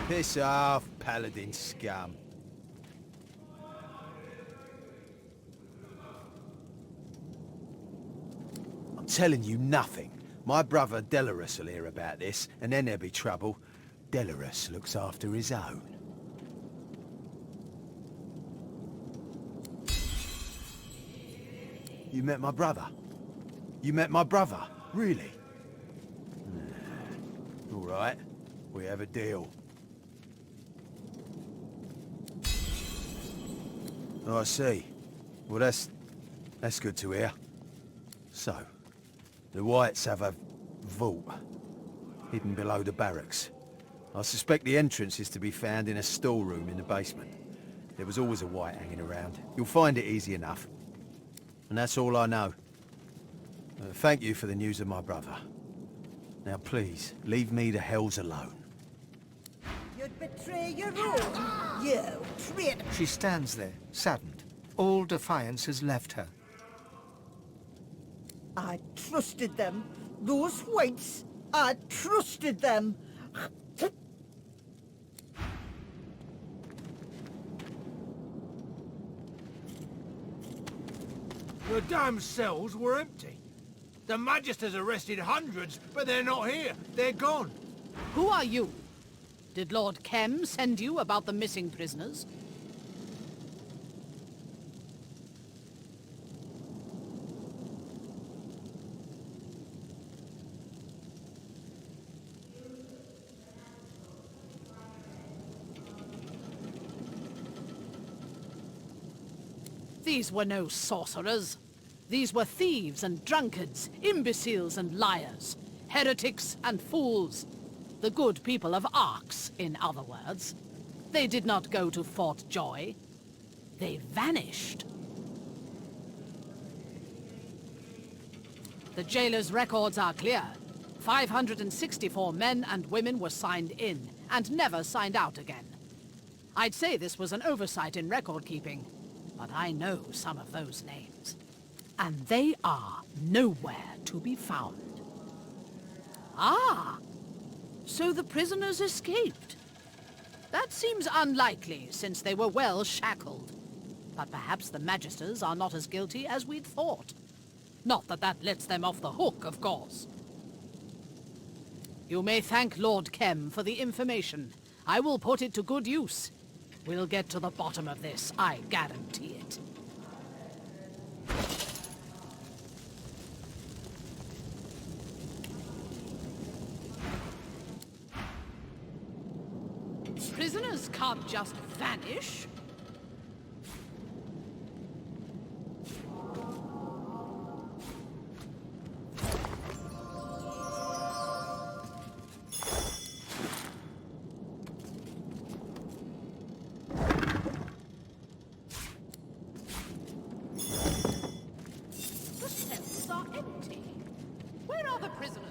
Piss off, paladin scum. I'm telling you nothing. My brother Delarus will hear about this, and then there'll be trouble. Delarus looks after his own. You met my brother? You met my brother? Really? All right. We have a deal. Oh, I see. Well, that's good to hear. So, the Whites have a vault hidden below the barracks. I suspect the entrance is to be found in a storeroom in the basement. There was always a White hanging around. You'll find it easy enough. And that's all I know. Thank you for the news of my brother. Now please, leave me the hells alone. You'd betray your own, you traitor. She stands there, saddened. All defiance has left her. I trusted them. Those Whites, I trusted them. The damn cells were empty. The Magisters arrested hundreds, but they're not here. They're gone. Who are you? Did Lord Kem send you about the missing prisoners? These were no sorcerers. These were thieves and drunkards, imbeciles and liars, heretics and fools. The good people of Arx, in other words. They did not go to Fort Joy. They vanished. The jailer's records are clear. 564 men and women were signed in, and never signed out again. I'd say this was an oversight in record-keeping, but I know some of those names. And they are nowhere to be found. Ah! So the prisoners escaped. That seems unlikely, since they were well shackled. But perhaps the Magisters are not as guilty as we'd thought. Not that that lets them off the hook, of course. You may thank Lord Kem for the information. I will put it to good use. We'll get to the bottom of this, I guarantee it. Prisoners can't just vanish. The cells are empty. Where are the prisoners?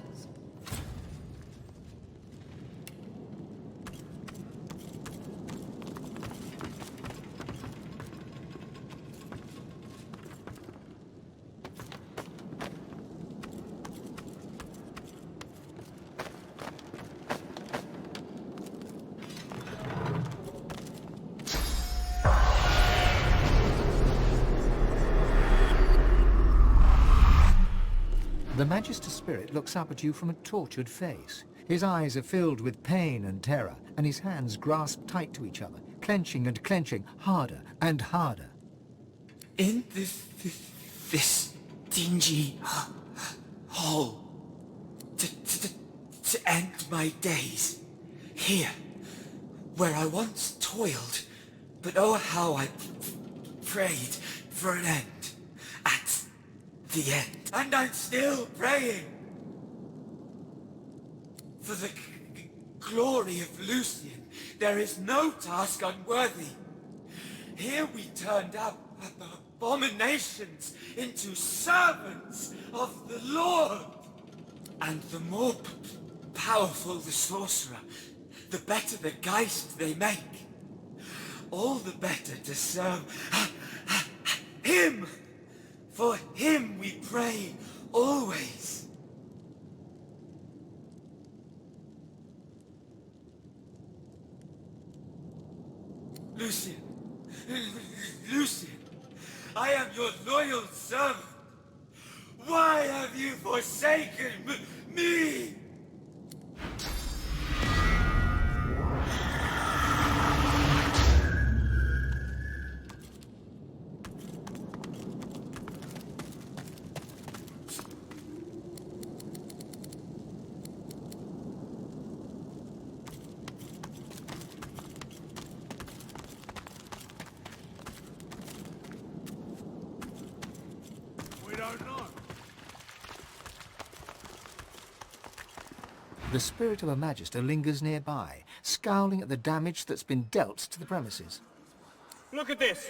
The Magister Spirit looks up at you from a tortured face. His eyes are filled with pain and terror, and his hands grasp tight to each other, clenching and clenching, harder and harder. In this dingy hole, to end my days, here, where I once toiled, but oh how I prayed for an end, at the end. And I'm still praying for the glory of Lucian. There is no task unworthy. Here we turned out abominations into servants of the Lord. And the more powerful the sorcerer, the better the Geist they make. All the better to serve him. For him we pray always. Lucian! Lucian! I am your loyal servant! Why have you forsaken me? We don't know. The Spirit of a Magister lingers nearby, scowling at the damage that's been dealt to the premises. Look at this!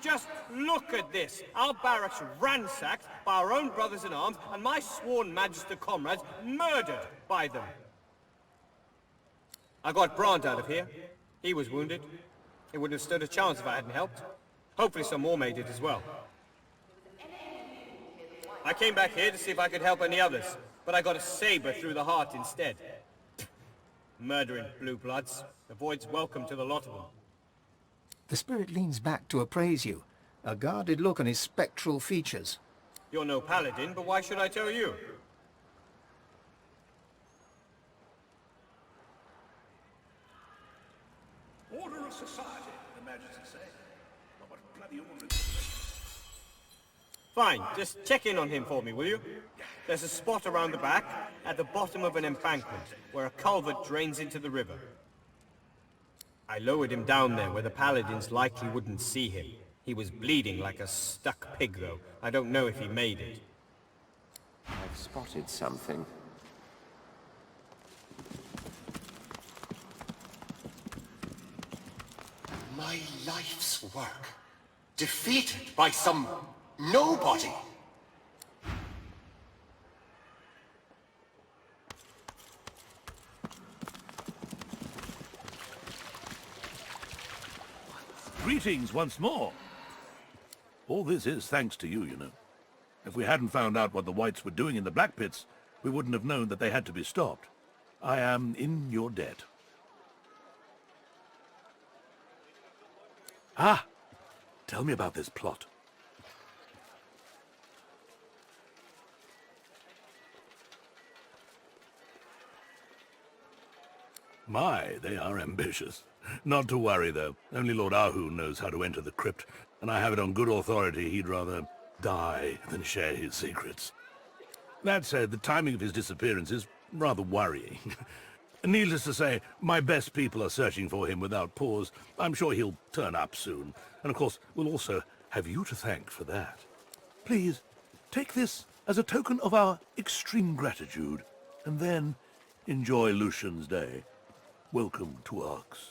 Just look at this! Our barracks ransacked by our own brothers-in-arms and my sworn Magister comrades murdered by them. I got Brant out of here. He was wounded. He wouldn't have stood a chance if I hadn't helped. Hopefully some more made it as well. I came back here to see if I could help any others, but I got a saber through the heart instead. Murdering blue bloods. The Void's welcome to the lot of them. The Spirit leans back to appraise you, a guarded look on his spectral features. You're no paladin, but why should I tell you? Order of society, the Majesty say. Not what bloody order. Fine, just check in on him for me, will you? There's a spot around the back, at the bottom of an embankment, where a culvert drains into the river. I lowered him down there where the paladins likely wouldn't see him. He was bleeding like a stuck pig, though. I don't know if he made it. I've spotted something. My life's work, defeated by some nobody. Greetings once more. All this is thanks to you, you know. If we hadn't found out what the Whites were doing in the Black Pits, we wouldn't have known that they had to be stopped. I am in your debt. Ah! Tell me about this plot. My, they are ambitious. Not to worry, though. Only Lord Ahu knows how to enter the crypt, and I have it on good authority he'd rather die than share his secrets. That said, the timing of his disappearance is rather worrying. Needless to say, my best people are searching for him without pause. I'm sure he'll turn up soon. And of course, we'll also have you to thank for that. Please, take this as a token of our extreme gratitude, and then enjoy Lucian's day. Welcome to Arx.